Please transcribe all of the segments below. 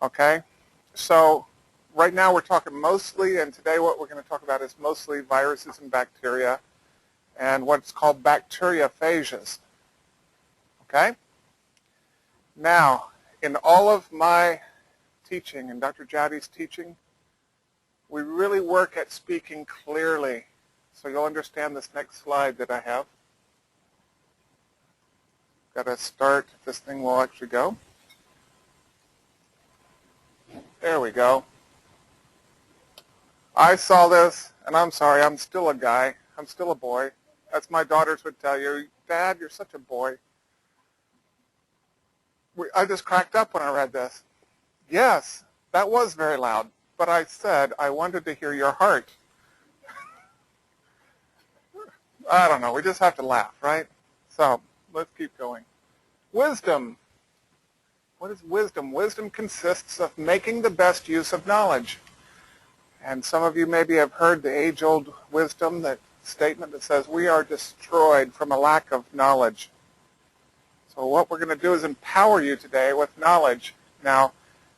Okay? So right now we're talking mostly, and today what we're going to talk about is mostly viruses and bacteria and what's called bacteriophages. Okay? Now, in all of my teaching and Dr. Jowdy's teaching, we really work at speaking clearly. So you'll understand this next slide that I have. Got to start. This thing will actually go. There we go. I saw this, and I'm sorry, I'm still a guy. I'm still a boy. As my daughters would tell you, Dad, you're such a boy. I just cracked up when I read this. Yes, that was very loud, but I said I wanted to hear your heart. I don't know, we just have to laugh, right? So, let's keep going. Wisdom. What is wisdom? Wisdom consists of making the best use of knowledge. And some of you maybe have heard the age-old wisdom, that statement that says we are destroyed from a lack of knowledge. So what we're going to do is empower you today with knowledge. Now,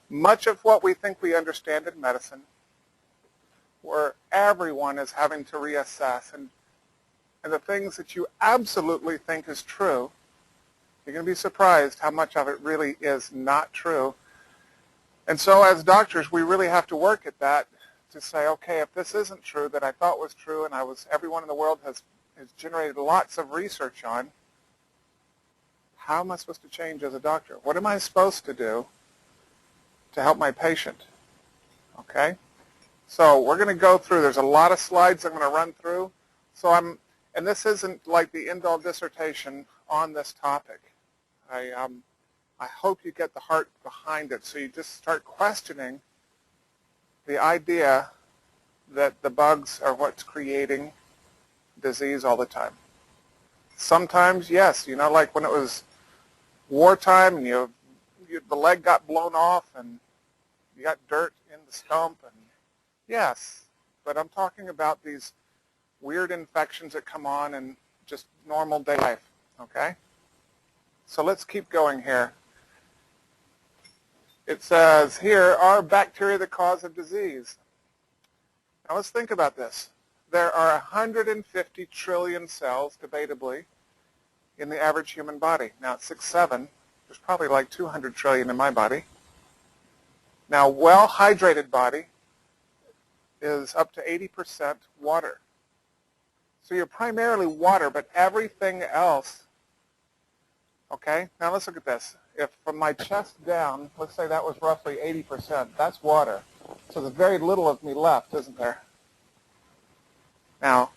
much of what we think we understand in medicine, where everyone is having to reassess, and the things that you absolutely think is true, you're going to be surprised how much of it really is not true. And so as doctors, we really have to work at that to say, okay, if this isn't true that I thought was true and everyone in the world has generated lots of research on, how am I supposed to change as a doctor? What am I supposed to do to help my patient? Okay? So we're going to go through. There's a lot of slides I'm going to run through. And this isn't like the end-all dissertation on this topic. I hope you get the heart behind it, so you just start questioning the idea that the bugs are what's creating disease all the time. Sometimes, yes, like when it was wartime and the leg got blown off and you got dirt in the stump, and yes, but I'm talking about these weird infections that come on in just normal day life, okay? So let's keep going here. It says here, are bacteria the cause of disease? Now let's think about this. There are 150 trillion cells, debatably, in the average human body. Now at 6'7", there's probably like 200 trillion in my body. Now well-hydrated body is up to 80% water. So you're primarily water, but everything else. Okay, now let's look at this. If from my chest down, let's say that was roughly 80%, that's water. So there's very little of me left, isn't there? Now,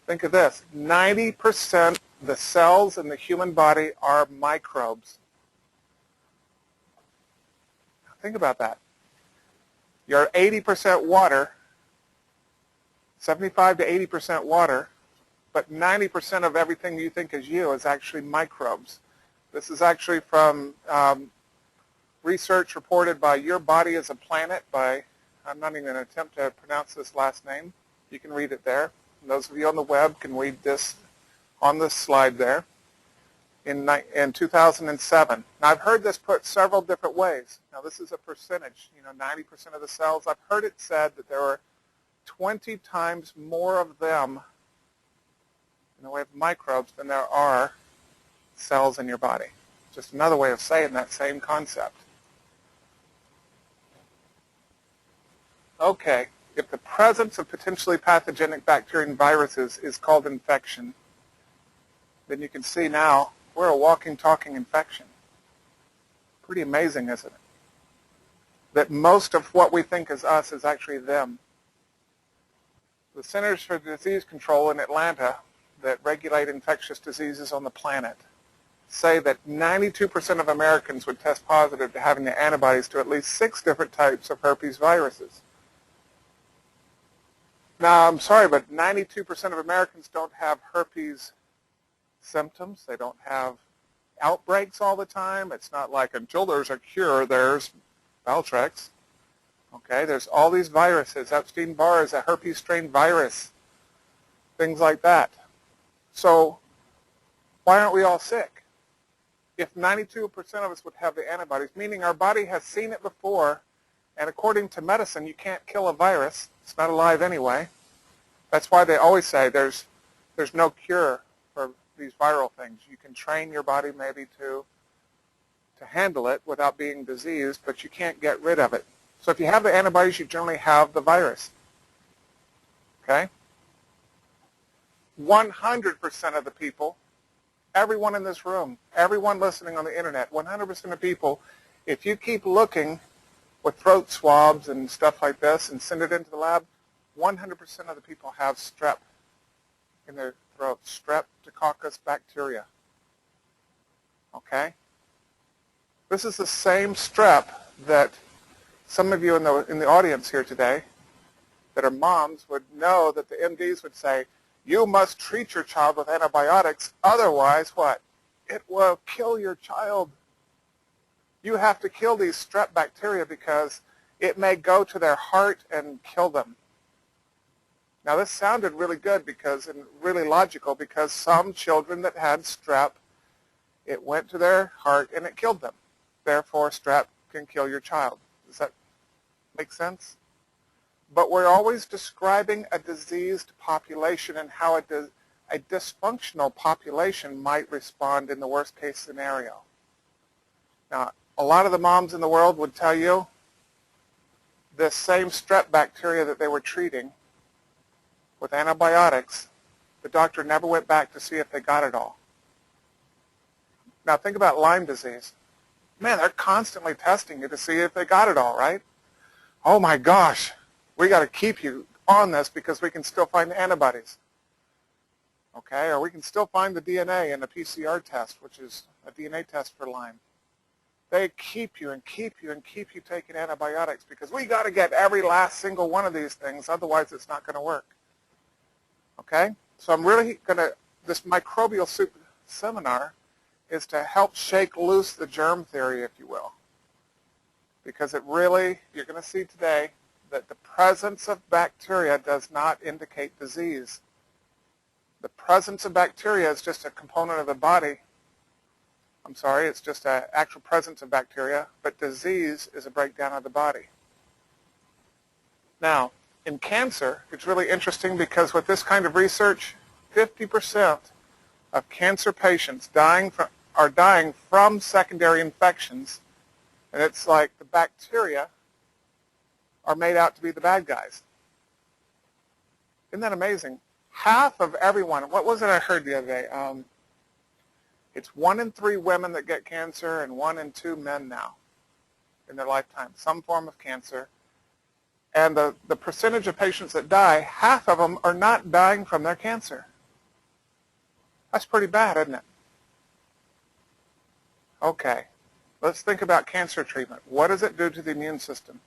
think of this. 90% of the cells in the human body are microbes. Now, think about that. You're 80% water, 75 to 80% water, but 90% of everything you think is you is actually microbes. This is actually from research reported by Your Body as a Planet by, I'm not even going to attempt to pronounce this last name. You can read it there. And those of you on the web can read this on this slide there in 2007. Now, I've heard this put several different ways. Now, this is a percentage, 90% of the cells. I've heard it said that there were 20 times more of them in the way of microbes than there are cells in your body. Just another way of saying that same concept. Okay, if the presence of potentially pathogenic bacteria and viruses is called infection, then you can see now we're a walking, talking infection. Pretty amazing, isn't it? That most of what we think is us is actually them. The Centers for Disease Control in Atlanta that regulate infectious diseases on the planet say that 92% of Americans would test positive to having the antibodies to at least 6 different types of herpes viruses. Now, I'm sorry, but 92% of Americans don't have herpes symptoms. They don't have outbreaks all the time. It's not like until there's a cure, there's Biologixx. Okay, there's all these viruses. Epstein-Barr is a herpes strain virus. Things like that. So why aren't we all sick? if 92% of us would have the antibodies, meaning our body has seen it before, and according to medicine, you can't kill a virus. It's not alive anyway. That's why they always say there's no cure for these viral things. You can train your body maybe to handle it without being diseased, but you can't get rid of it. So if you have the antibodies, you generally have the virus. Okay? 100% of the people, everyone in this room, everyone listening on the internet, 100% of people, if you keep looking with throat swabs and stuff like this and send it into the lab, 100% of the people have strep in their throat, streptococcus bacteria. Okay? This is the same strep that some of you in the audience here today that are moms would know that the MDs would say, you must treat your child with antibiotics, otherwise what? It will kill your child. You have to kill these strep bacteria because it may go to their heart and kill them. Now this sounded really good and really logical because some children that had strep, it went to their heart and it killed them. Therefore, strep can kill your child. Does that make sense? But we're always describing a diseased population and how a dysfunctional population might respond in the worst case scenario. Now, a lot of the moms in the world would tell you this same strep bacteria that they were treating with antibiotics, the doctor never went back to see if they got it all. Now think about Lyme disease. Man, they're constantly testing you to see if they got it all, right? Oh my gosh, we got to keep you on this because we can still find the antibodies. Okay, or we can still find the DNA in a PCR test, which is a DNA test for Lyme. They keep you and keep you and keep you taking antibiotics because we got to get every last single one of these things, otherwise it's not going to work. Okay, so I'm really going to, this Microbial Soup seminar is to help shake loose the germ theory, if you will. Because it really, you're going to see today that the presence of bacteria does not indicate disease. The presence of bacteria is just a component of the body. I'm sorry, it's just an actual presence of bacteria, but disease is a breakdown of the body. Now, in cancer, it's really interesting because with this kind of research, 50% of cancer patients are dying from secondary infections, and it's like the bacteria are made out to be the bad guys. Isn't that amazing? Half of everyone, what was it I heard the other day? It's 1 in 3 women that get cancer and 1 in 2 men now in their lifetime, some form of cancer. And the percentage of patients that die, half of them are not dying from their cancer. That's pretty bad, isn't it? Okay, let's think about cancer treatment. What does it do to the immune system?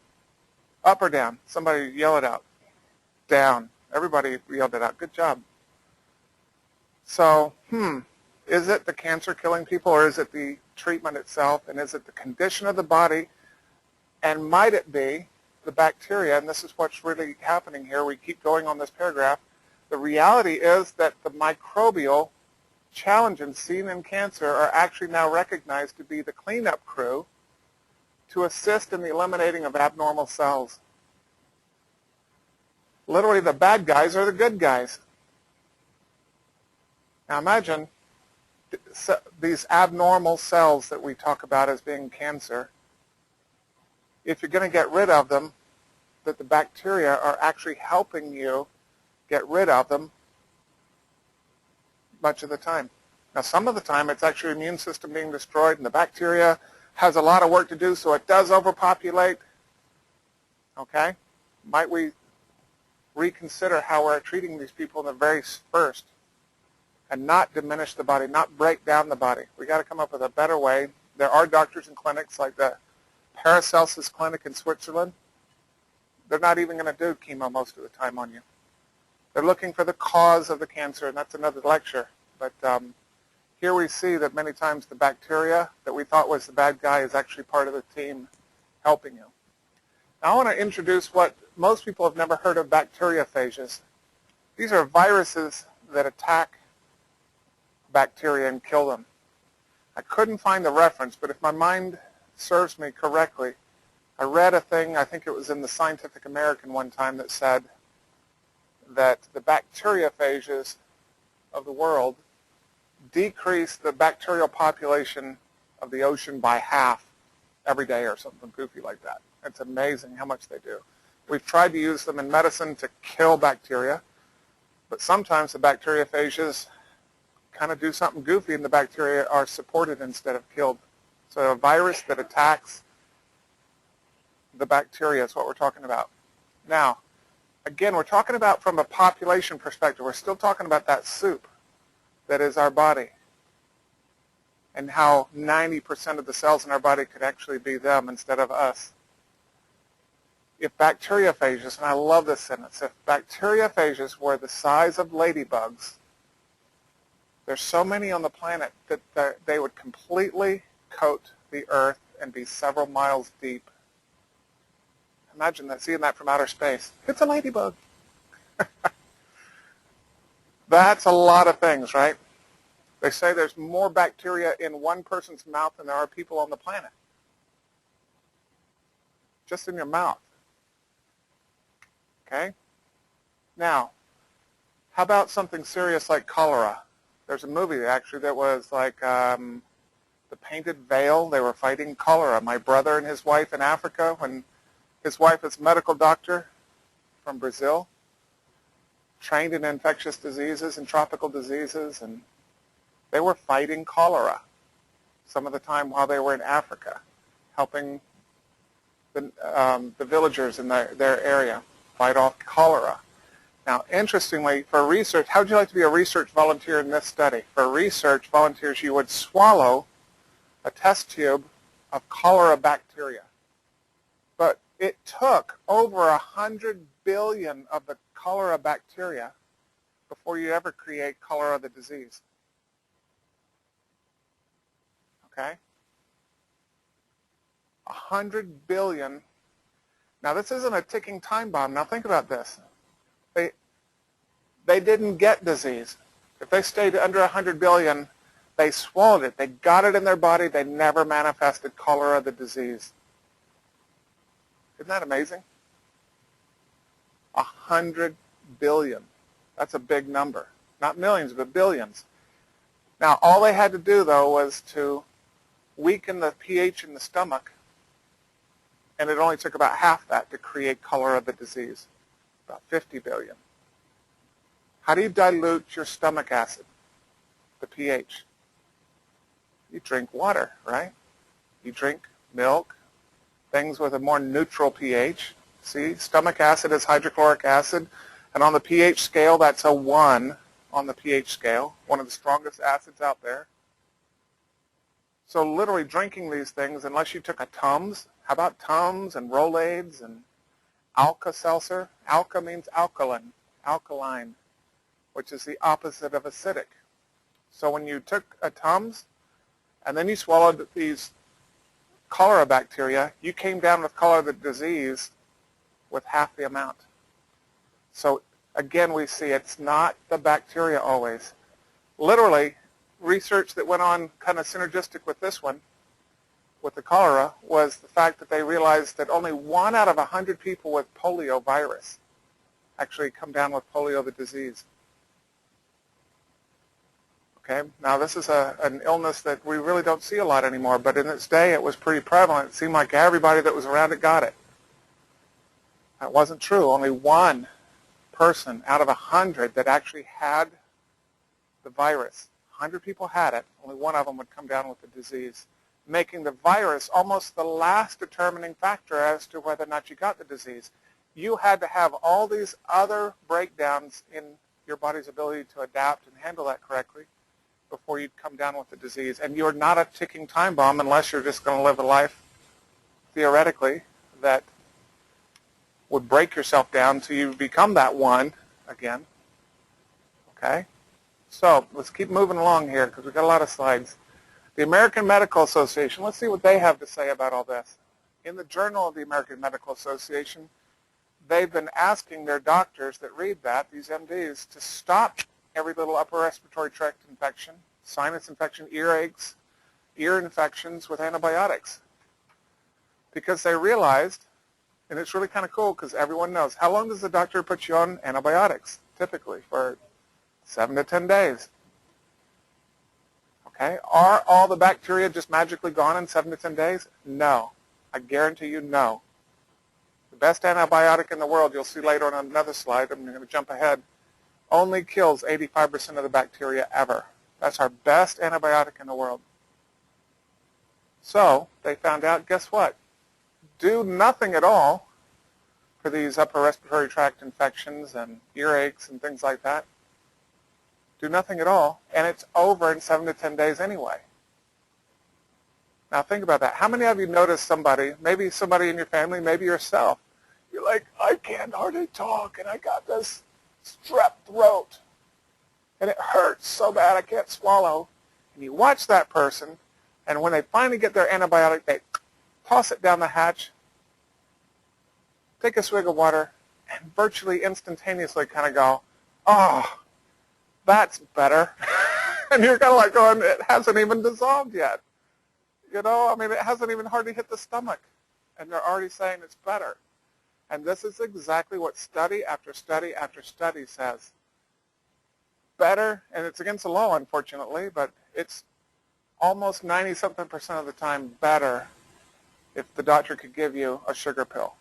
Up or down? Somebody yell it out. Down. Everybody yelled it out. Good job. So, is it the cancer killing people, or is it the treatment itself, and is it the condition of the body, and might it be the bacteria? And this is what's really happening here. We keep going on this paragraph. The reality is that the microbial challenges seen in cancer are actually now recognized to be the cleanup crew to assist in the eliminating of abnormal cells. Literally, the bad guys are the good guys. Now imagine these abnormal cells that we talk about as being cancer. If you're going to get rid of them, that the bacteria are actually helping you get rid of them much of the time. Now, some of the time, it's actually the immune system being destroyed, and the bacteria has a lot of work to do, so it does overpopulate. Okay? Might we reconsider how we're treating these people in the very first and not diminish the body, not break down the body? We got to come up with a better way. There are doctors and clinics like the Paracelsus Clinic in Switzerland. They're not even going to do chemo most of the time on you. They're looking for the cause of the cancer, and that's another lecture. But here we see that many times the bacteria that we thought was the bad guy is actually part of the team helping you. Now I want to introduce what most people have never heard of, bacteriophages. These are viruses that attack bacteria and kill them. I couldn't find the reference, but if my mind serves me correctly, I read a thing, I think it was in the Scientific American one time, that said that the bacteriophages of the world decrease the bacterial population of the ocean by half every day or something goofy like that. It's amazing how much they do. We've tried to use them in medicine to kill bacteria, but sometimes the bacteriophages kind of do something goofy and the bacteria are supported instead of killed. So a virus that attacks the bacteria is what we're talking about. Now, again, we're talking about from a population perspective. We're still talking about that soup that is our body and how 90% of the cells in our body could actually be them instead of us. If bacteriophages, and I love this sentence, if bacteriophages were the size of ladybugs, there's so many on the planet that they would completely coat the earth and be several miles deep. Imagine that, seeing that from outer space. It's a ladybug. That's a lot of things, right? They say there's more bacteria in one person's mouth than there are people on the planet. Just in your mouth. Okay? Now, how about something serious like cholera? There's a movie, actually, that was like The Painted Veil. They were fighting cholera. My brother and his wife in Africa, when his wife is a medical doctor from Brazil, trained in infectious diseases and tropical diseases, and they were fighting cholera some of the time while they were in Africa, helping the villagers in their area fight off cholera. Now, interestingly, for research, how would you like to be a research volunteer in this study? For research volunteers, you would swallow a test tube of cholera bacteria. But it took over 100 billion of the cholera bacteria before you ever create cholera the disease. Okay? 100 billion. Now, this isn't a ticking time bomb. Now, think about this. They didn't get disease. If they stayed under 100 billion, they swallowed it. They got it in their body. They never manifested cholera, the disease. Isn't that amazing? 100 billion. That's a big number. Not millions, but billions. Now, all they had to do, though, was to weaken the pH in the stomach, and it only took about half that to create cholera, the disease, about 50 billion. How do you dilute your stomach acid, the pH? You drink water, right? You drink milk, things with a more neutral pH. See, stomach acid is hydrochloric acid, and on the pH scale, that's a 1 on the pH scale, one of the strongest acids out there. So literally drinking these things, unless you took a Tums, how about Tums and Rolaids and Alka-Seltzer? Alka means alkaline, which is the opposite of acidic. So when you took a Tums and then you swallowed these cholera bacteria, you came down with cholera the disease with half the amount. So again, we see it's not the bacteria always. Literally, research that went on kind of synergistic with this one, with the cholera, was the fact that they realized that only 1 out of 100 people with polio virus actually come down with polio the disease. Okay, now this is an illness that we really don't see a lot anymore, but in its day it was pretty prevalent. It seemed like everybody that was around it got it. That wasn't true. Only 1 person out of 100 that actually had the virus. 100 people had it. Only 1 of them would come down with the disease, making the virus almost the last determining factor as to whether or not you got the disease. You had to have all these other breakdowns in your body's ability to adapt and handle that correctly before you'd come down with the disease. And you're not a ticking time bomb unless you're just going to live a life, theoretically, that would break yourself down until you become that 1 again. Okay? So let's keep moving along here because we've got a lot of slides. The American Medical Association, let's see what they have to say about all this. In the Journal of the American Medical Association, they've been asking their doctors that read that, these MDs, to stop every little upper respiratory tract infection, sinus infection, earaches, ear infections with antibiotics because they realized, and it's really kind of cool because everyone knows, how long does the doctor put you on antibiotics? Typically for 7 to 10 days. Okay, are all the bacteria just magically gone in 7 to 10 days? No. I guarantee you no. The best antibiotic in the world, you'll see later on another slide, I'm going to jump ahead, only kills 85% of the bacteria ever. That's our best antibiotic in the world. So they found out, guess what? Do nothing at all for these upper respiratory tract infections and earaches and things like that. Do nothing at all, and it's over in 7 to 10 days anyway. Now think about that. How many of you noticed somebody, maybe somebody in your family, maybe yourself, you're like, I can't hardly talk, and I got this strep throat, and it hurts so bad I can't swallow. And you watch that person, and when they finally get their antibiotic, they toss it down the hatch, take a swig of water, and virtually instantaneously kind of go, oh, that's better. And you're kind of like going, it hasn't even dissolved yet. You know, I mean, it hasn't even hardly hit the stomach, and they're already saying it's better. And this is exactly what study after study after study says. Better, and it's against the law, unfortunately, but it's almost 90-something% of the time better if the doctor could give you a sugar pill.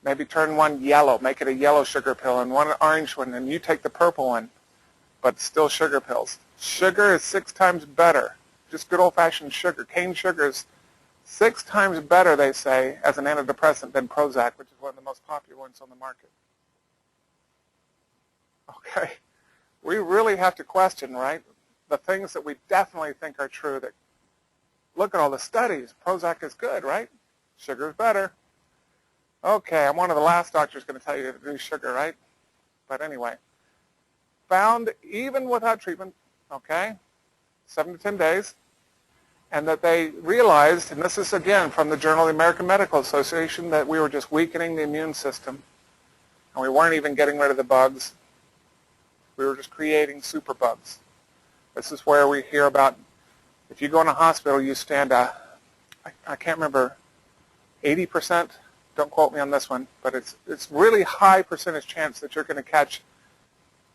Maybe turn one yellow, make it a yellow sugar pill, and one an orange one, and you take the purple one, but still sugar pills. Sugar is 6 times better. Just good old-fashioned sugar. Cane sugar is 6 times better, they say, as an antidepressant than Prozac, which is one of the most popular ones on the market. Okay, we really have to question, right, the things that we definitely think are true. That look at all the studies. Prozac is good, right? Sugar is better. Okay, I'm one of the last doctors going to tell you to do sugar, right? But anyway, found even without treatment, okay, 7 to 10 days, and that they realized, and this is again from the Journal of the American Medical Association, that we were just weakening the immune system, and we weren't even getting rid of the bugs. We were just creating superbugs. This is where we hear about, if you go in a hospital, you stand I can't remember, 80%, don't quote me on this one, but it's really high percentage chance that you're going to catch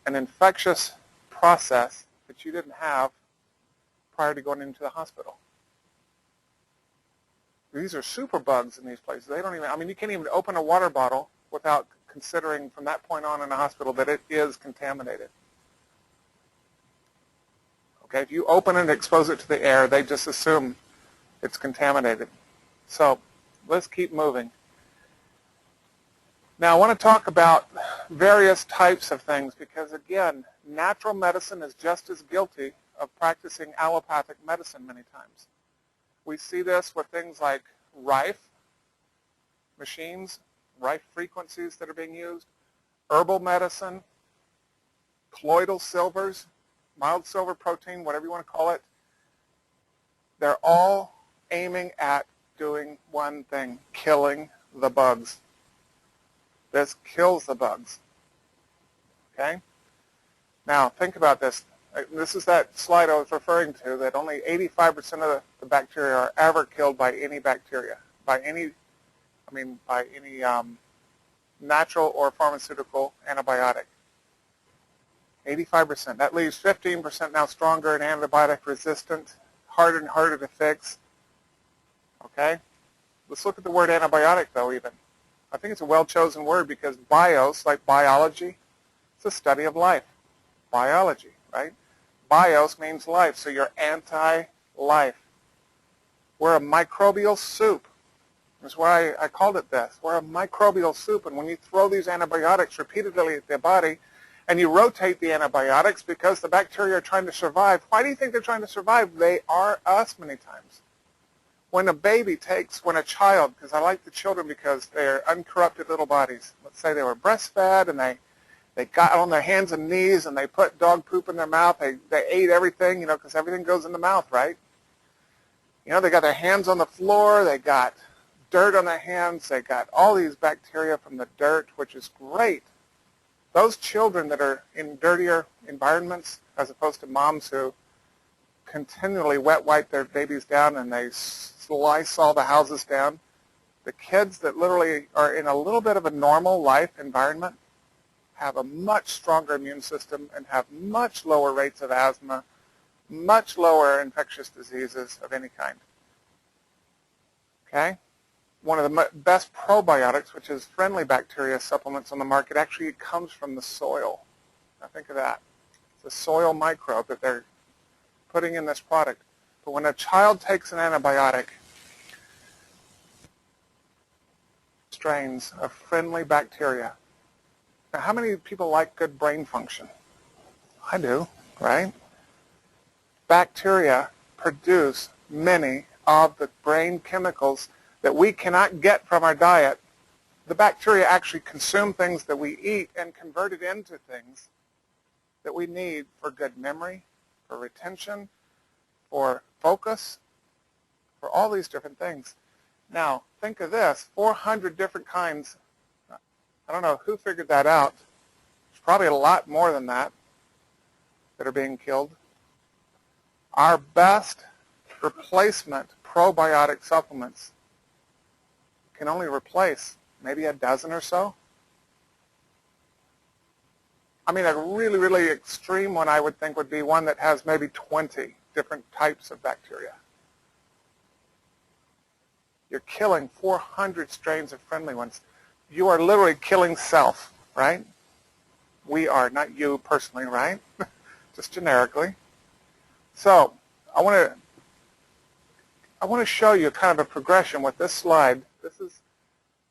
an infectious process that you didn't have prior to going into the hospital. These are superbugs in these places. They don't even, I mean, you can't even open a water bottle without considering from that point on in a hospital that it is contaminated. Okay, if you open it and expose it to the air, they just assume it's contaminated. So let's keep moving. Now I want to talk about various types of things because, again, natural medicine is just as guilty of practicing allopathic medicine many times. We see this with things like rife machines, rife frequencies that are being used, herbal medicine, colloidal silvers, mild silver protein, whatever you want to call it. They're all aiming at doing one thing, killing the bugs. This kills the bugs. Okay? Now, think about this. This is that slide I was referring to, that only 85% of the bacteria are ever killed by any bacteria, by any natural or pharmaceutical antibiotic. 85%. That leaves 15% now stronger and antibiotic resistant, harder and harder to fix. Okay? Let's look at the word antibiotic, though, even. I think it's a well-chosen word because bios, like biology, it's a study of life. Biology, right? Bios means life, so you're anti-life. We're a microbial soup. That's why I called it this. We're a microbial soup, and when you throw these antibiotics repeatedly at the body, and you rotate the antibiotics because the bacteria are trying to survive, why do you think they're trying to survive? They are us many times. When a child, because I like the children because they're uncorrupted little bodies. Let's say they were breastfed and they got on their hands and knees and they put dog poop in their mouth. They ate everything, because everything goes in the mouth, right? They got their hands on the floor. They got dirt on their hands. They got all these bacteria from the dirt, which is great. Those children that are in dirtier environments, as opposed to moms who continually wet wipe their babies down and they slice all the houses down. The kids that literally are in a little bit of a normal life environment have a much stronger immune system and have much lower rates of asthma, much lower infectious diseases of any kind. Okay? One of the best probiotics, which is friendly bacteria supplements on the market, actually comes from the soil. Now think of that. It's a soil microbe that they're putting in this product. But when a child takes an antibiotic, strains of friendly bacteria. Now, how many people like good brain function? I do, right? Bacteria produce many of the brain chemicals that we cannot get from our diet. The bacteria actually consume things that we eat and convert it into things that we need for good memory, for retention, for focus, for all these different things. Now, think of this, 400 different kinds. I don't know who figured that out. There's probably a lot more than that are being killed. Our best replacement probiotic supplements can only replace maybe a dozen or so. I mean, a really, really extreme one I would think would be one that has maybe 20 different types of bacteria. You're killing 400 strains of friendly ones. You are literally killing self, right? We are, not you personally, right? Just generically. So I want to show you kind of a progression with this slide. This is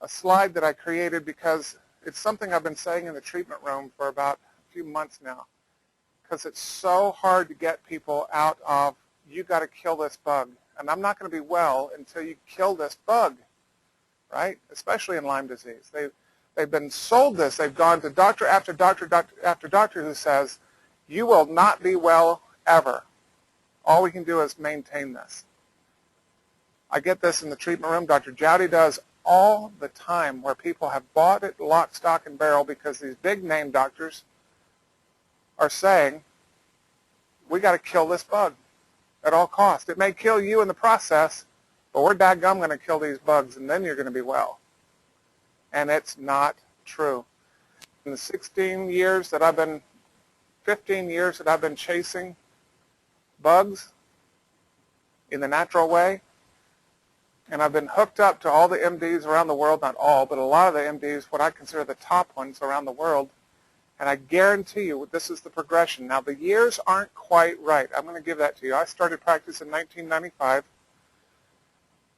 a slide that I created because it's something I've been saying in the treatment room for about a few months now, because it's so hard to get people out of, you got to kill this bug. And I'm not going to be well until you kill this bug, right? Especially in Lyme disease. They've been sold this. They've gone to doctor after doctor after doctor who says, you will not be well ever. All we can do is maintain this. I get this in the treatment room. Dr. Jowdy does all the time, where people have bought it lock, stock, and barrel because these big name doctors are saying, we got to kill this bug at all costs. It may kill you in the process, but we're dadgum going to kill these bugs, and then you're going to be well. And it's not true. In the 15 years that I've been chasing bugs in the natural way, and I've been hooked up to all the MDs around the world, not all, but a lot of the MDs, what I consider the top ones around the world, and I guarantee you this is the progression. Now, the years aren't quite right. I'm going to give that to you. I started practice in 1995,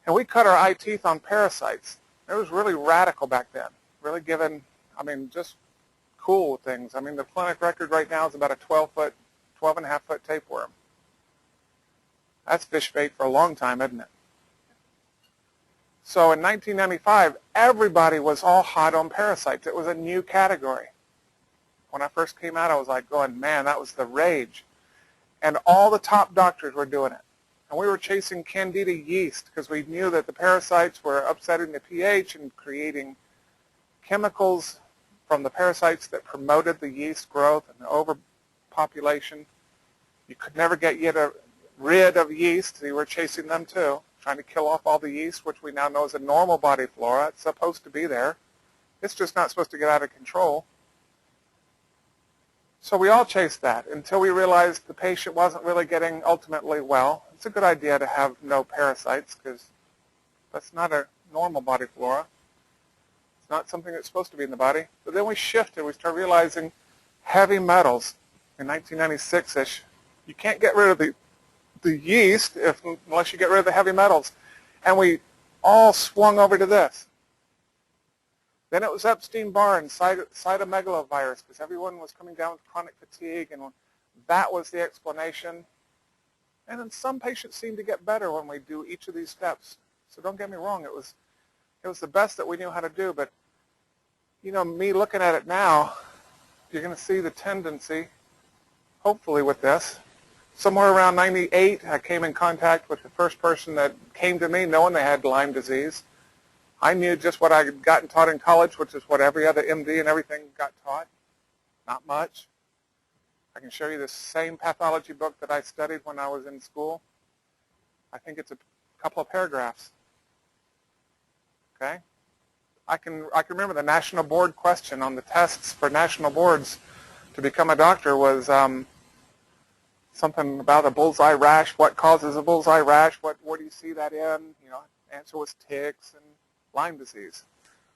and we cut our eye teeth on parasites. It was really radical back then, really given, I mean, just cool things. I mean, the clinic record right now is about a 12.5-foot tapeworm. That's fish bait for a long time, isn't it? So in 1995, everybody was all hot on parasites. It was a new category. When I first came out, I was like going, man, that was the rage. And all the top doctors were doing it. And we were chasing Candida yeast because we knew that the parasites were upsetting the pH and creating chemicals from the parasites that promoted the yeast growth and the overpopulation. You could never get rid of yeast, so you were chasing them too, trying to kill off all the yeast, which we now know is a normal body flora. It's supposed to be there. It's just not supposed to get out of control. So we all chased that until we realized the patient wasn't really getting ultimately well. It's a good idea to have no parasites because that's not a normal body flora. It's not something that's supposed to be in the body. But then we shifted. We started realizing heavy metals in 1996-ish. You can't get rid of the yeast unless you get rid of the heavy metals. And we all swung over to this. Then it was Epstein-Barr and cytomegalovirus because everyone was coming down with chronic fatigue, and that was the explanation. And then some patients seem to get better when we do each of these steps. So don't get me wrong, it was the best that we knew how to do. But, you know, me looking at it now, you're going to see the tendency, hopefully with this. Somewhere around 98, I came in contact with the first person that came to me knowing they had Lyme disease. I knew just what I had gotten taught in college, which is what every other MD and everything got taught. Not much. I can show you the same pathology book that I studied when I was in school. I think it's a couple of paragraphs. Okay? I can remember the national board question on the tests for national boards to become a doctor was something about a bullseye rash. What causes a bullseye rash? Where do you see that in? You know, answer was ticks and Lyme disease.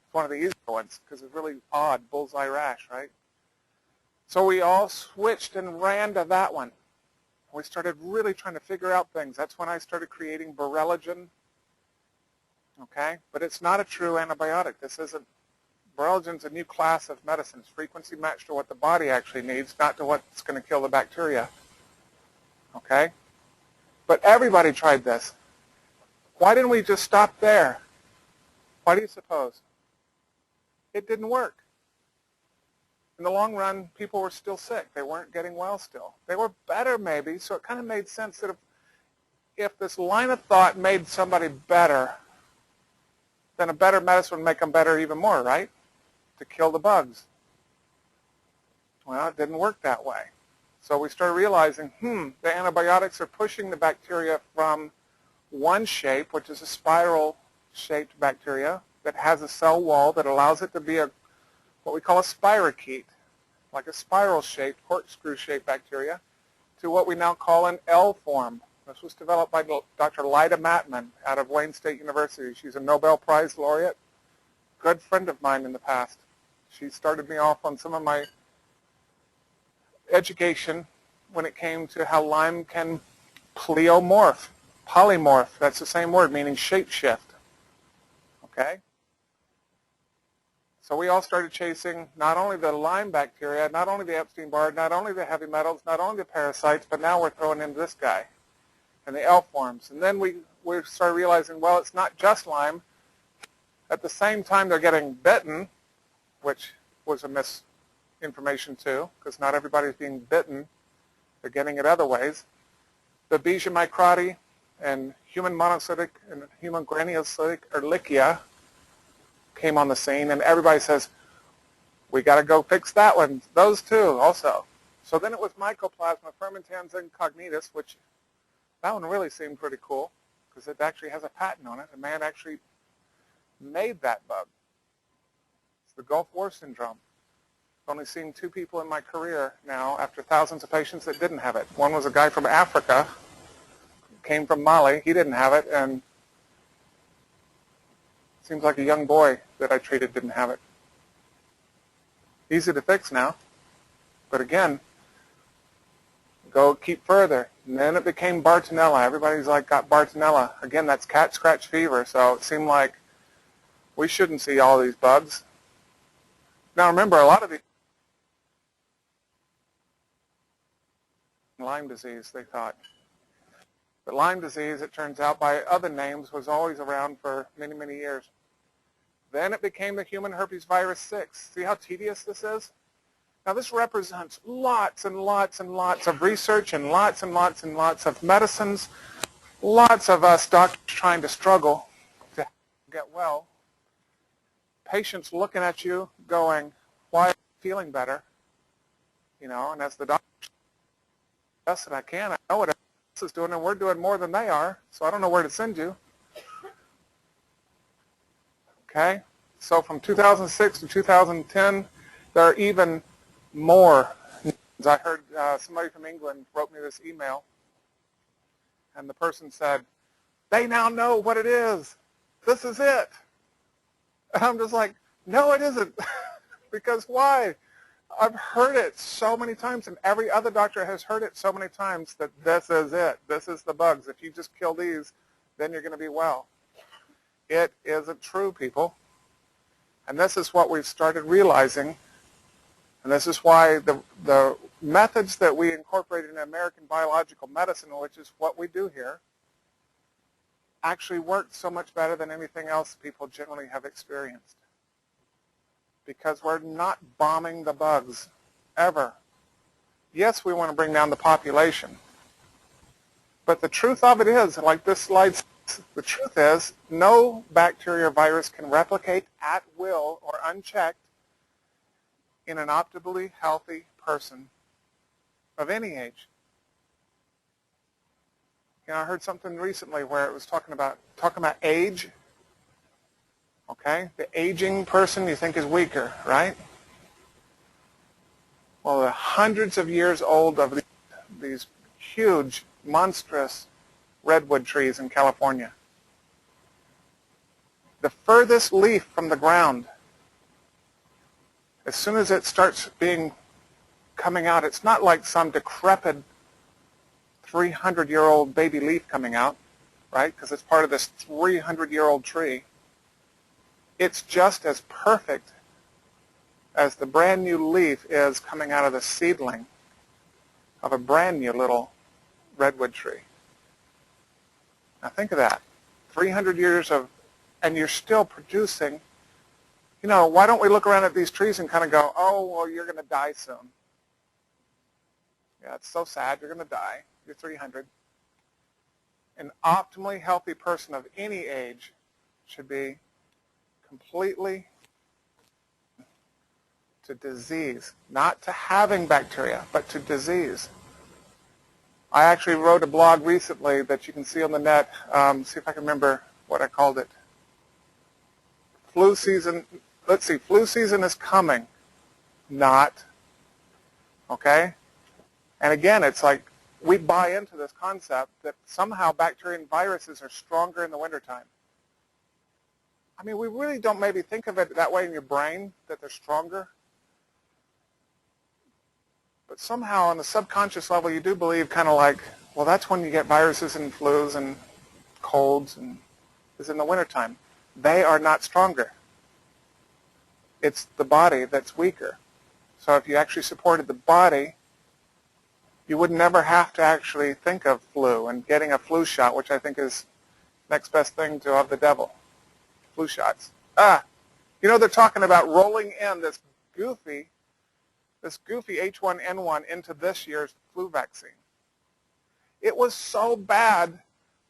It's one of the easier ones because it's really odd, bullseye rash, right? So we all switched and ran to that one. We started really trying to figure out things. That's when I started creating Biologixx. Okay? But it's not a true antibiotic. This isn't. Biologixx's a new class of medicines, frequency matched to what the body actually needs, not to what's going to kill the bacteria. Okay? But everybody tried this. Why didn't we just stop there? Why do you suppose? It didn't work. In the long run, people were still sick. They weren't getting well still. They were better maybe, so it kind of made sense that if this line of thought made somebody better, then a better medicine would make them better even more, right? To kill the bugs. Well, it didn't work that way. So we started realizing, the antibiotics are pushing the bacteria from one shape, which is a spiral-shaped bacteria that has a cell wall that allows it to be what we call a spirochete, like a spiral-shaped, corkscrew-shaped bacteria, to what we now call an L form. This was developed by Dr. Lyda Mattman out of Wayne State University. She's a Nobel Prize laureate, good friend of mine in the past. She started me off on some of my education when it came to how Lyme can polymorph, that's the same word, meaning shapeshift. Okay? So we all started chasing not only the Lyme bacteria, not only the Epstein-Barr, not only the heavy metals, not only the parasites, but now we're throwing in this guy and the L forms. And then we started realizing, well, it's not just Lyme. At the same time, they're getting bitten, which was a misinformation too, because not everybody's being bitten. They're getting it other ways. The Babesia microti and human monocytic and human granulocytic Ehrlichia came on the scene, and everybody says, we got to go fix that one. Those two also. So then it was Mycoplasma fermentans incognitus, which that one really seemed pretty cool because it actually has a patent on it. A man actually made that bug. It's the Gulf War syndrome. I've only seen 2 people in my career now after thousands of patients that didn't have it. One was a guy from Africa, came from Mali. He didn't have it, and seems like a young boy that I treated didn't have it. Easy to fix now. But again, keep further. And then it became Bartonella. Everybody's like got Bartonella. Again, that's cat scratch fever. So it seemed like we shouldn't see all these bugs. Now remember, a lot of the Lyme disease, they thought. But Lyme disease, it turns out, by other names, was always around for many, many years. Then it became the human herpes virus 6. See how tedious this is? Now this represents lots and lots and lots of research and lots and lots and lots of medicines, lots of us doctors trying to struggle to get well, patients looking at you going, why are you feeling better? You know, and as the doctor, best that I can, I know what else is doing, and we're doing more than they are, so I don't know where to send you. Okay? So from 2006 to 2010, there are even more. I heard somebody from England wrote me this email, and the person said, they now know what it is. This is it. And I'm just like, no, it isn't. Because why? I've heard it so many times, and every other doctor has heard it so many times that this is it. This is the bugs. If you just kill these, then you're going to be well. It isn't true, people. And this is what we've started realizing. And this is why the methods that we incorporate in American biological medicine, which is what we do here, actually work so much better than anything else people generally have experienced. Because we're not bombing the bugs, ever. Yes, we want to bring down the population. But the truth of it is, like this slide says, the truth is, no bacteria or virus can replicate at will or unchecked in an optimally healthy person of any age. You know, I heard something recently where it was talking about age. Okay, the aging person you think is weaker, right? Well, the hundreds of years old of these huge, monstrous redwood trees in California. The furthest leaf from the ground, as soon as it starts coming out, it's not like some decrepit 300-year-old baby leaf coming out, right? Because it's part of this 300-year-old tree. It's just as perfect as the brand new leaf is coming out of the seedling of a brand new little redwood tree. Now think of that. 300 years of, and you're still producing. You know, why don't we look around at these trees and kind of go, oh, well, you're going to die soon. Yeah, it's so sad. You're going to die. You're 300. An optimally healthy person of any age should be completely to disease, not to having bacteria, but to disease. I actually wrote a blog recently that you can see on the net. See if I can remember what I called it. Flu season. Let's see. Flu season is coming. Not. Okay? And again, it's like we buy into this concept that somehow bacteria and viruses are stronger in the wintertime. I mean, we really don't maybe think of it that way in your brain, that they're stronger. But somehow on the subconscious level, you do believe kind of like, well, that's when you get viruses and flus and colds, and is in the wintertime. They are not stronger. It's the body that's weaker. So if you actually supported the body, you would never have to actually think of flu and getting a flu shot, which I think is next best thing to of the devil. Flu shots. You know, they're talking about rolling in this goofy H1N1 into this year's flu vaccine. It was so bad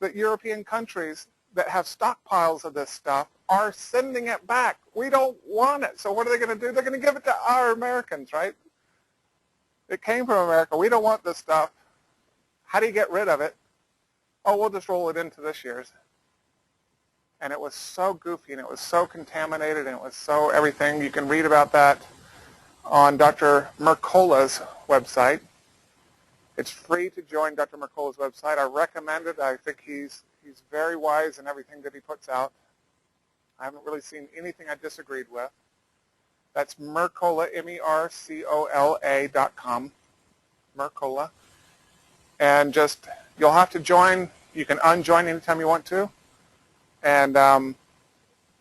that European countries that have stockpiles of this stuff are sending it back. We don't want it. So what are they going to do? They're going to give it to our Americans, right? It came from America. We don't want this stuff. How do you get rid of it? Oh, we'll just roll it into this year's. And it was so goofy, and it was so contaminated, and it was so everything. You can read about that on Dr. Mercola's website. It's free to join Dr. Mercola's website. I recommend it. I think he's very wise in everything that he puts out. I haven't really seen anything I disagreed with. That's Mercola, MERCOLA.com, Mercola. And just, you'll have to join. You can unjoin anytime you want to. And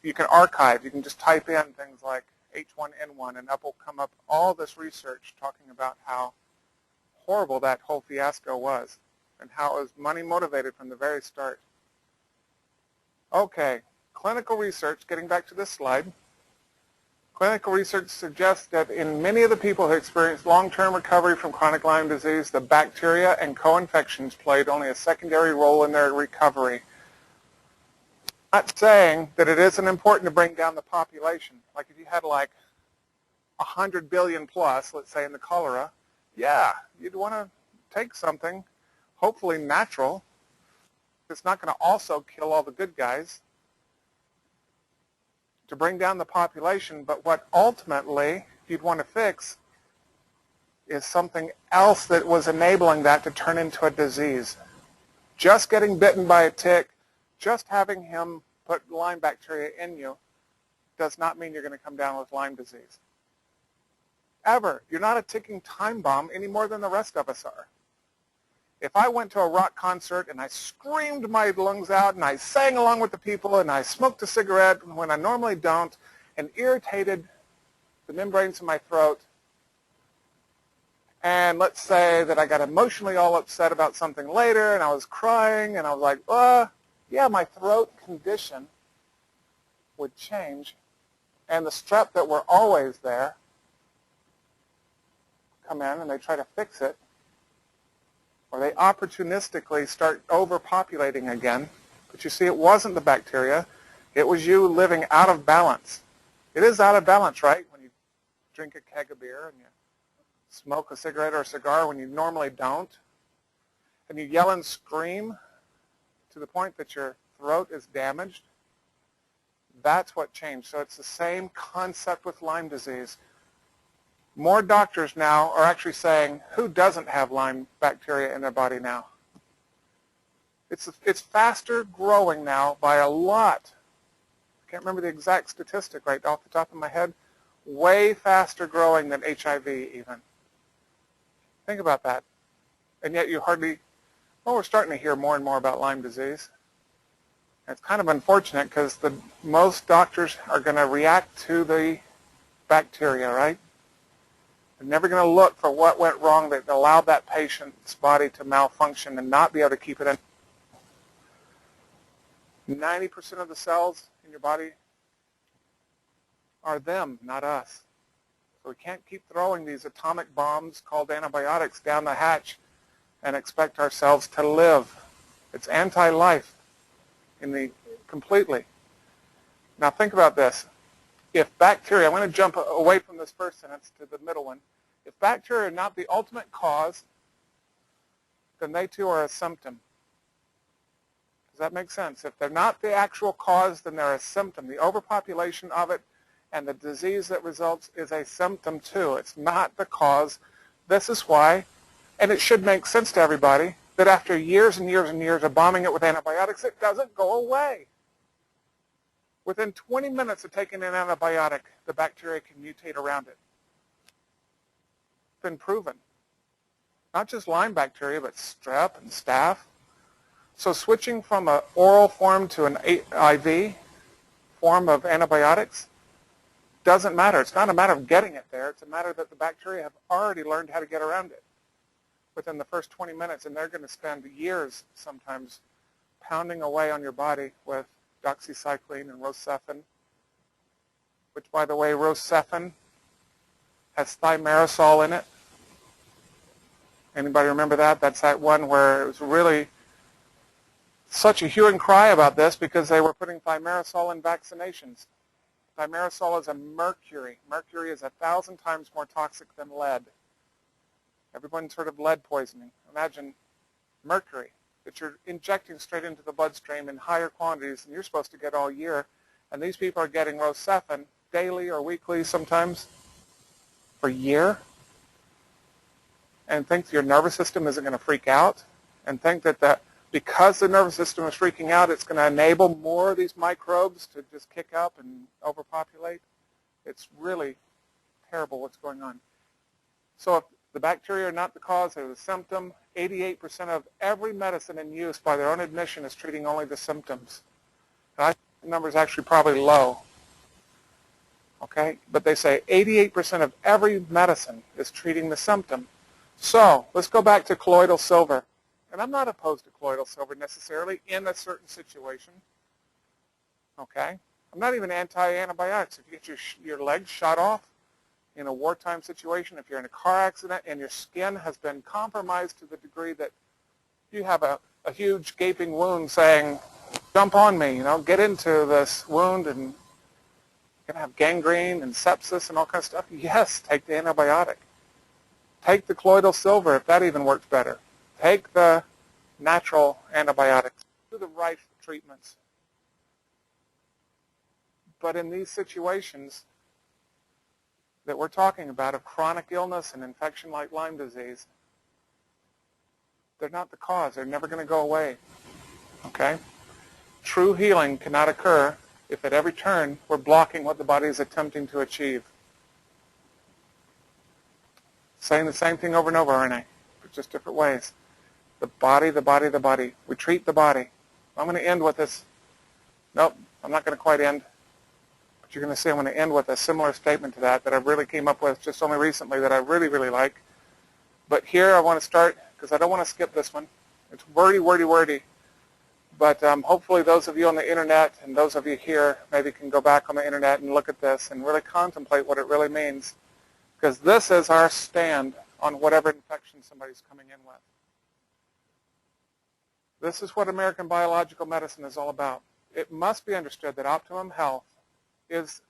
you can archive. You can just type in things like H1N1, and up will come up all this research talking about how horrible that whole fiasco was and how it was money motivated from the very start. Okay, clinical research, getting back to this slide. Clinical research suggests that in many of the people who experienced long-term recovery from chronic Lyme disease, the bacteria and co-infections played only a secondary role in their recovery. Not saying that it isn't important to bring down the population. Like if you had like 100 billion plus, let's say in the cholera, yeah, you'd want to take something, hopefully natural. It's not going to also kill all the good guys to bring down the population. But what ultimately you'd want to fix is something else that was enabling that to turn into a disease. Just getting bitten by a tick, just having him put Lyme bacteria in you does not mean you're going to come down with Lyme disease. Ever. You're not a ticking time bomb any more than the rest of us are. If I went to a rock concert and I screamed my lungs out and I sang along with the people and I smoked a cigarette when I normally don't and irritated the membranes in my throat, and let's say that I got emotionally all upset about something later and I was crying and I was like, yeah, my throat condition would change, and the strep that were always there come in and they try to fix it, or they opportunistically start overpopulating again. But you see, it wasn't the bacteria. It was you living out of balance. It is out of balance, right, when you drink a keg of beer and you smoke a cigarette or a cigar when you normally don't, and you yell and scream to the point that your throat is damaged, that's what changed. So it's the same concept with Lyme disease. More doctors now are actually saying, who doesn't have Lyme bacteria in their body now? It's faster growing now by a lot. I can't remember the exact statistic right off the top of my head. Way faster growing than HIV even. Think about that. And yet you hardly, well, we're starting to hear more and more about Lyme disease. And it's kind of unfortunate because most doctors are going to react to the bacteria, right? They're never going to look for what went wrong that allowed that patient's body to malfunction and not be able to keep it in. 90% of the cells in your body are them, not us. So we can't keep throwing these atomic bombs called antibiotics down the hatch and expect ourselves to live. It's anti-life completely. Now think about this. If bacteria, I'm going to jump away from this first sentence to the middle one. If bacteria are not the ultimate cause, then they too are a symptom. Does that make sense? If they're not the actual cause, then they're a symptom. The overpopulation of it and the disease that results is a symptom too. It's not the cause. This is why, and it should make sense to everybody, that after years and years and years of bombing it with antibiotics, it doesn't go away. Within 20 minutes of taking an antibiotic, the bacteria can mutate around it. It's been proven. Not just Lyme bacteria, but strep and staph. So switching from an oral form to an IV form of antibiotics doesn't matter. It's not a matter of getting it there. It's a matter that the bacteria have already learned how to get around it within the first 20 minutes, and they're going to spend years sometimes pounding away on your body with doxycycline and rocephin, which, by the way, rocephin has thimerosal in it. Anybody remember that? That's that one where it was really such a hue and cry about this because they were putting thimerosal in vaccinations. Thimerosal is a mercury. Mercury is 1,000 times more toxic than lead. Everyone's heard of lead poisoning. Imagine mercury that you're injecting straight into the bloodstream in higher quantities than you're supposed to get all year. And these people are getting rocephin daily or weekly sometimes for a year, and think your nervous system isn't going to freak out, and think that because the nervous system is freaking out, it's going to enable more of these microbes to just kick up and overpopulate. It's really terrible what's going on. So if the bacteria are not the cause, they're the symptom. 88% of every medicine in use by their own admission is treating only the symptoms. And I think the number is actually probably low. Okay? But they say 88% of every medicine is treating the symptom. So let's go back to colloidal silver. And I'm not opposed to colloidal silver necessarily in a certain situation. Okay? I'm not even anti-antibiotics. If you get your legs shot off in a wartime situation, if you're in a car accident and your skin has been compromised to the degree that you have a huge gaping wound saying, jump on me, get into this wound and you're going to have gangrene and sepsis and all kinds of stuff, yes, take the antibiotic. Take the colloidal silver if that even works better. Take the natural antibiotics. Do the right treatments. But in these situations that we're talking about of chronic illness and infection like Lyme disease, they're not the cause. They're never going to go away. Okay? True healing cannot occur if at every turn we're blocking what the body is attempting to achieve. Saying the same thing over and over, aren't I? But just different ways. The body, the body, the body. We treat the body. I'm going to end with this. Nope, I'm not going to quite end. But you're going to see I'm going to end with a similar statement to that I really came up with just only recently that I really, really like. But here I want to start, because I don't want to skip this one. It's wordy, wordy, wordy. But hopefully those of you on the internet and those of you here maybe can go back on the internet and look at this and really contemplate what it really means. Because this is our stand on whatever infection somebody's coming in with. This is what American biological medicine is all about. It must be understood that Optimum Health is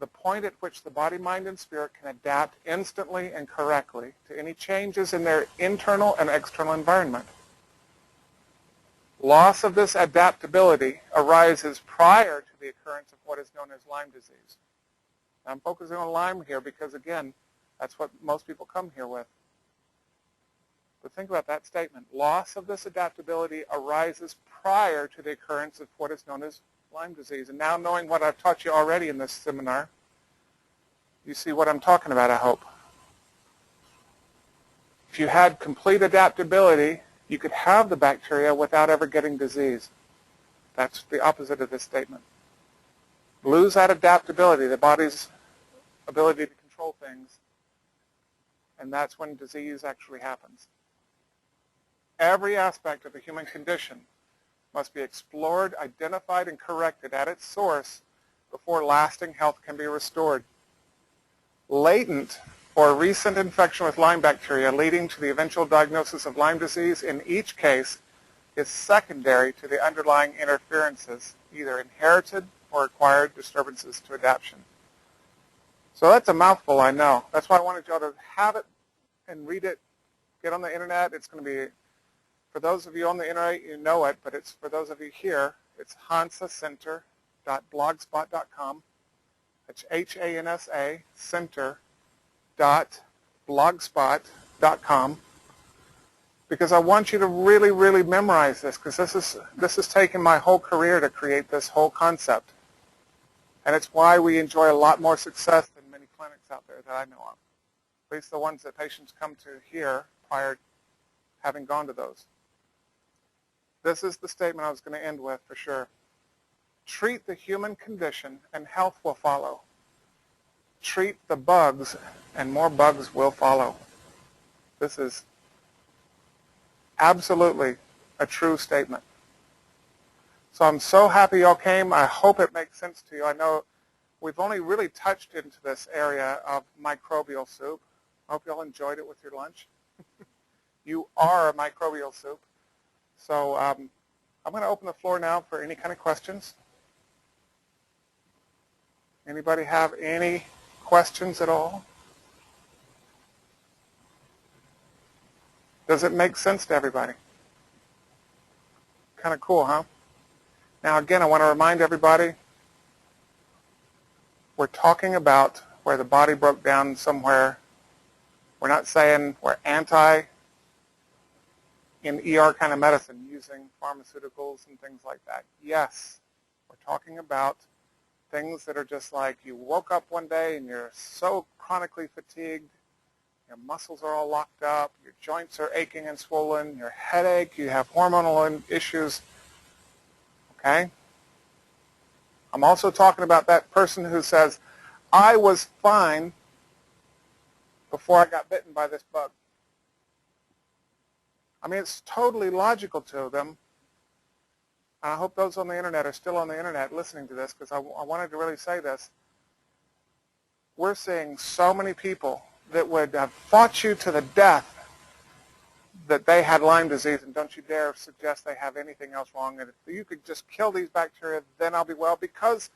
the point at which the body, mind, and spirit can adapt instantly and correctly to any changes in their internal and external environment. Loss of this adaptability arises prior to the occurrence of what is known as Lyme disease. Now, I'm focusing on Lyme here because, again, that's what most people come here with. But think about that statement. Loss of this adaptability arises prior to the occurrence of what is known as Lyme disease. And now, knowing what I've taught you already in this seminar, you see what I'm talking about, I hope. If you had complete adaptability, you could have the bacteria without ever getting disease. That's the opposite of this statement. Lose that adaptability, the body's ability to control things, and that's when disease actually happens. Every aspect of the human condition must be explored, identified, and corrected at its source before lasting health can be restored. Latent or recent infection with Lyme bacteria leading to the eventual diagnosis of Lyme disease in each case is secondary to the underlying interferences, either inherited or acquired disturbances to adaptation. So that's a mouthful, I know. That's why I wanted you all to have it and read it, get on the internet. It's going to be, for those of you on the internet, you know it, but it's for those of you here, it's hansacenter.blogspot.com. That's H-A-N-S-A, center.blogspot.com. Because I want you to really, really memorize this, because this has taken my whole career to create this whole concept. And it's why we enjoy a lot more success than many clinics out there that I know of. At least the ones that patients come to here prior to having gone to those. This is the statement I was going to end with for sure. Treat the human condition and health will follow. Treat the bugs and more bugs will follow. This is absolutely a true statement. So I'm so happy y'all came. I hope it makes sense to you. I know we've only really touched into this area of microbial soup. I hope y'all enjoyed it with your lunch. You are a microbial soup. So I'm going to open the floor now for any kind of questions. Anybody have any questions at all? Does it make sense to everybody? Kind of cool, huh? Now, again, I want to remind everybody, we're talking about where the body broke down somewhere. We're not saying we're anti in ER kind of medicine using pharmaceuticals and things like that. Yes, we're talking about things that are just like you woke up one day and you're so chronically fatigued, your muscles are all locked up, your joints are aching and swollen, your headache, you have hormonal issues. Okay? I'm also talking about that person who says, I was fine before I got bitten by this bug. I mean, it's totally logical to them. And I hope those on the internet are still on the internet listening to this, because I wanted to really say this. We're seeing so many people that would have fought you to the death that they had Lyme disease, and don't you dare suggest they have anything else wrong. And if you could just kill these bacteria, then I'll be well, because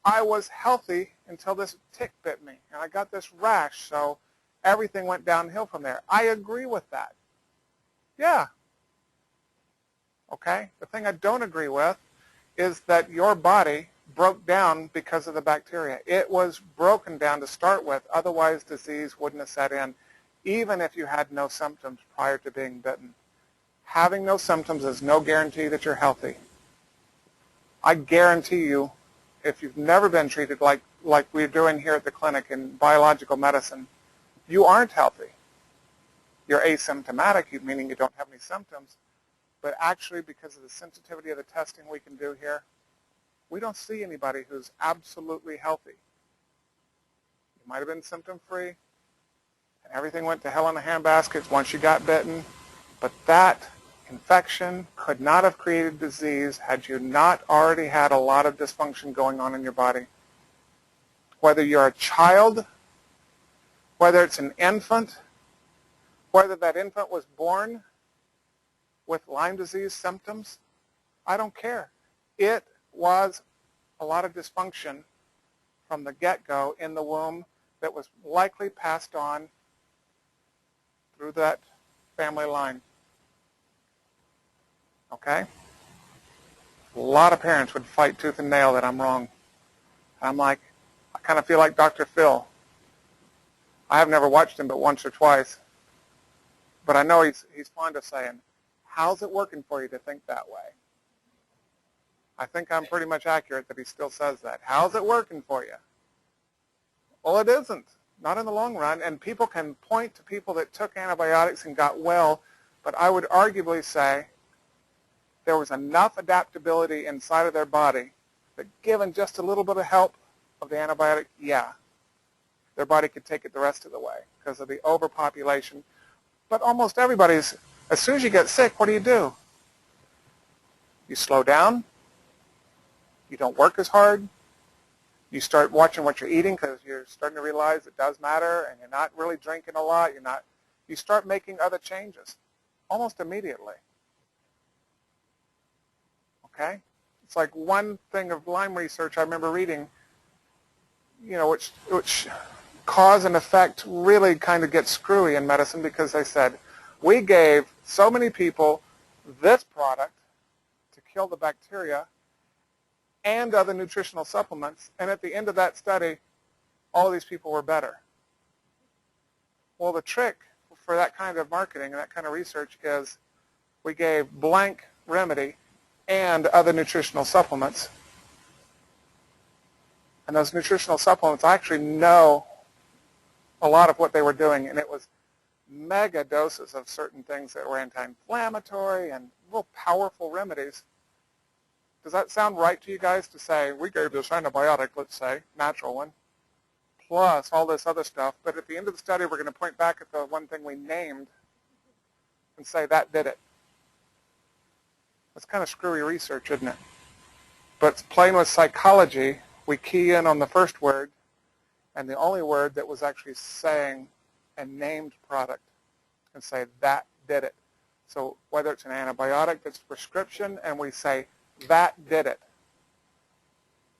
I was healthy until this tick bit me, and I got this rash, so everything went downhill from there. I agree with that. Yeah. Okay? The thing I don't agree with is that your body broke down because of the bacteria. It was broken down to start with, otherwise disease wouldn't have set in, even if you had no symptoms prior to being bitten. Having no symptoms is no guarantee that you're healthy. I guarantee you, if you've never been treated like we're doing here at the clinic in biological medicine, you aren't healthy. You're asymptomatic, meaning you don't have any symptoms, but actually because of the sensitivity of the testing we can do here, we don't see anybody who's absolutely healthy. You might have been symptom-free, and everything went to hell in a handbasket once you got bitten, but that infection could not have created disease had you not already had a lot of dysfunction going on in your body. Whether you're a child, whether it's an infant, whether that infant was born with Lyme disease symptoms, I don't care. It was a lot of dysfunction from the get-go in the womb that was likely passed on through that family line. Okay? A lot of parents would fight tooth and nail that I'm wrong. I'm like, I kind of feel like Dr. Phil. I have never watched him but once or twice. But I know he's fond of saying, how's it working for you to think that way? I think I'm pretty much accurate that he still says that. How's it working for you? Well, it isn't. Not in the long run. And people can point to people that took antibiotics and got well, but I would arguably say there was enough adaptability inside of their body that given just a little bit of help of the antibiotic, yeah, their body could take it the rest of the way because of the overpopulation. But almost everybody's, as soon as you get sick, what do? You slow down. You don't work as hard. You start watching what you're eating because you're starting to realize it does matter, and you're not really drinking a lot. You start making other changes almost immediately. Okay? It's like one thing of Lyme research I remember reading, which cause and effect really kind of gets screwy in medicine because they said, we gave so many people this product to kill the bacteria and other nutritional supplements, and at the end of that study, all of these people were better. Well, the trick for that kind of marketing and that kind of research is we gave blank remedy and other nutritional supplements. And those nutritional supplements, I actually know a lot of what they were doing, and it was mega doses of certain things that were anti-inflammatory and real powerful remedies. Does that sound right to you guys to say, we gave this antibiotic, let's say, natural one, plus all this other stuff, but at the end of the study we're going to point back at the one thing we named and say that did it? That's kind of screwy research, isn't it? But playing with psychology, we key in on the first word, and the only word that was actually saying a named product, and say that did it. So whether it's an antibiotic that's prescription and we say that did it,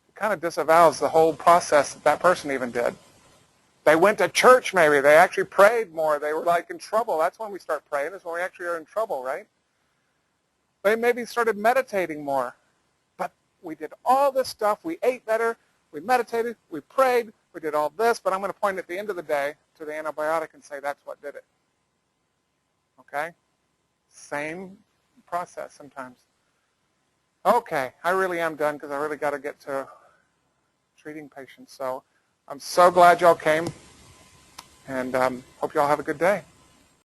it kind of disavows the whole process that person even did. They went to church maybe. They actually prayed more. They were like in trouble. That's when we start praying. That's when we actually are in trouble, right? They maybe started meditating more. But we did all this stuff. We ate better. We meditated. We prayed. We did all this. But I'm going to point at the end of the day to the antibiotic and say that's what did it. Okay? Same process sometimes. Okay, I really am done because I really got to get to treating patients. So I'm so glad y'all came, and hope y'all have a good day.